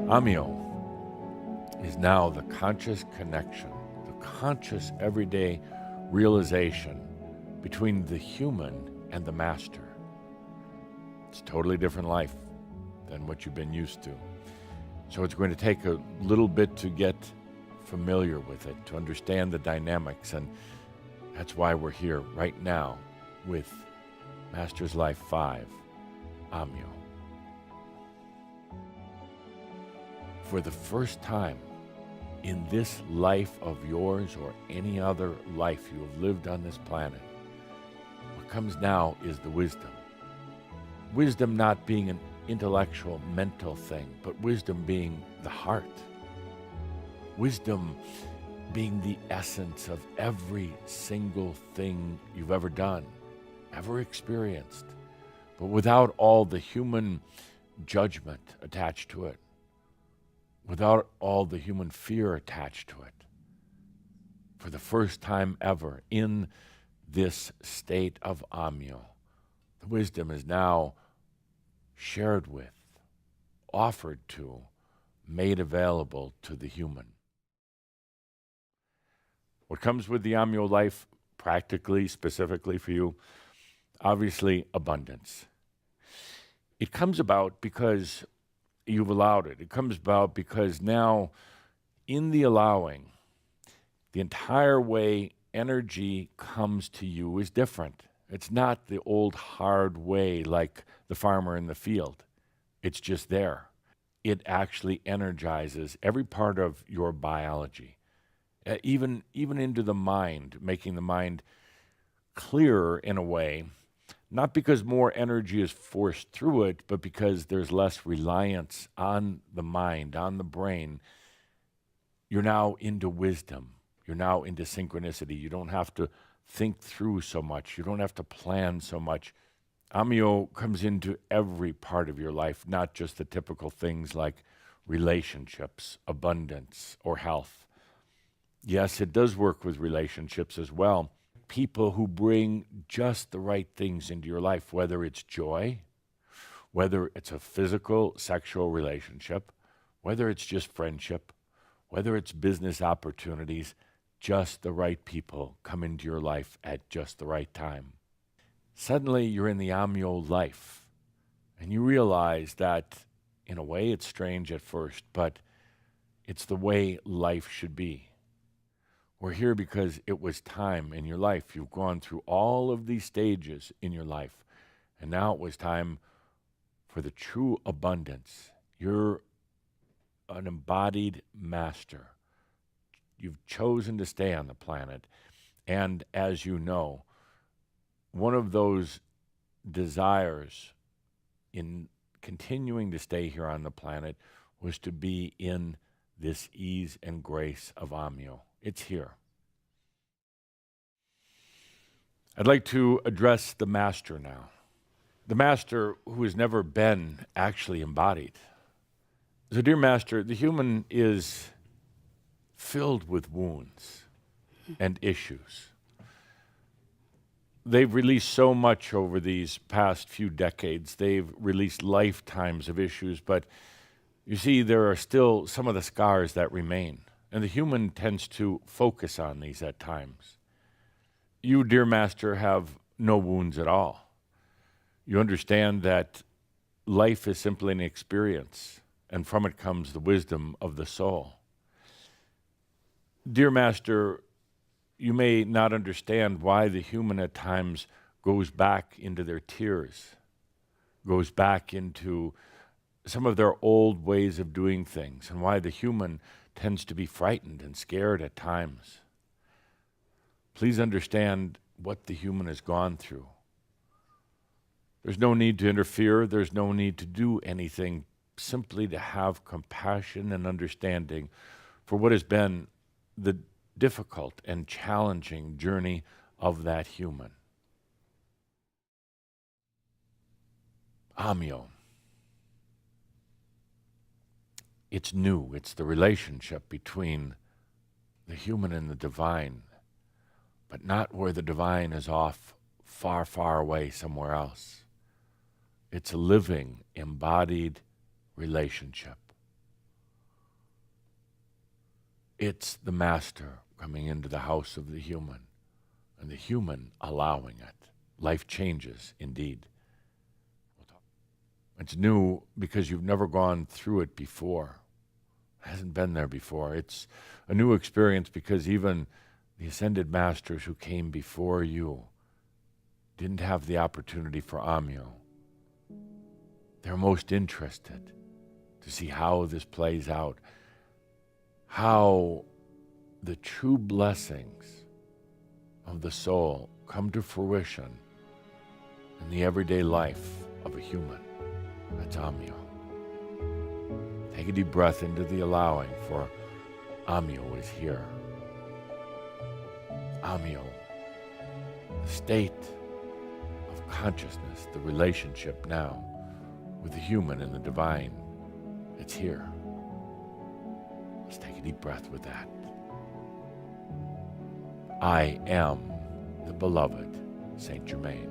Ahmyo is now the conscious connection, the conscious everyday realization between the human and the master. It's a totally different life than what you've been used to. So it's going to take a little bit to get familiar with it, to understand the dynamics, and that's why we're here right now with Master's Life 5, Ahmyo. For the first time in this life of yours or any other life you have lived on this planet, what comes now is the wisdom. Wisdom not being an intellectual, mental thing, but wisdom being the heart. Wisdom being the essence of every single thing you've ever done, ever experienced, but without all the human judgment attached to it, without all the human fear attached to it. For the first time ever in this state of Ahmyo, the wisdom is now shared with, offered to, made available to the human. What comes with the Ahmyo life, practically, specifically for you, obviously abundance. It comes about because you've allowed it. It comes about because now, in the allowing, the entire way energy comes to you is different. It's not the old hard way like the farmer in the field. It's just there. It actually energizes every part of your biology, even into the mind, making the mind clearer in a way, not because more energy is forced through it, but because there's less reliance on the mind, on the brain. You're now into wisdom. You're now into synchronicity. You don't have to think through so much. You don't have to plan so much. Ahmyo comes into every part of your life, not just the typical things like relationships, abundance, or health. Yes, it does work with relationships as well. People who bring just the right things into your life, whether it's joy, whether it's a physical, sexual relationship, whether it's just friendship, whether it's business opportunities, just the right people come into your life at just the right time. Suddenly you're in the Ahmyo life, and you realize that in a way it's strange at first, but it's the way life should be. We're here because it was time in your life. You've gone through all of these stages in your life, and now it was time for the true abundance. You're an embodied master. You've chosen to stay on the planet, and as you know, one of those desires in continuing to stay here on the planet was to be in this ease and grace of Ahmyo. It's here. I'd like to address the master now. The master who has never been actually embodied. So, dear master, the human is filled with wounds and issues. They've released so much over these past few decades. They've released lifetimes of issues, but you see, there are still some of the scars that remain. And the human tends to focus on these at times. You, dear master, have no wounds at all. You understand that life is simply an experience, and from it comes the wisdom of the soul. Dear master, you may not understand why the human at times goes back into their tears, goes back into some of their old ways of doing things, and why the human tends to be frightened and scared at times. Please understand what the human has gone through. There's no need to interfere. There's no need to do anything, simply to have compassion and understanding for what has been the difficult and challenging journey of that human. Ahmyo. It's new. It's the relationship between the human and the divine, but not where the divine is off far, far away somewhere else. It's a living, embodied relationship. It's the master coming into the house of the human, and the human allowing it. Life changes, indeed. It's new because you've never gone through it before. It hasn't been there before. It's a new experience because even the ascended masters who came before you didn't have the opportunity for Ahmyo. They're most interested to see how this plays out, how the true blessings of the soul come to fruition in the everyday life of a human. That's Ahmyo. Take a deep breath into the allowing, for Ahmyo is here. Ahmyo, the state of consciousness, the relationship now with the human and the divine, it's here. Let's take a deep breath with that. I am the beloved Saint-Germain.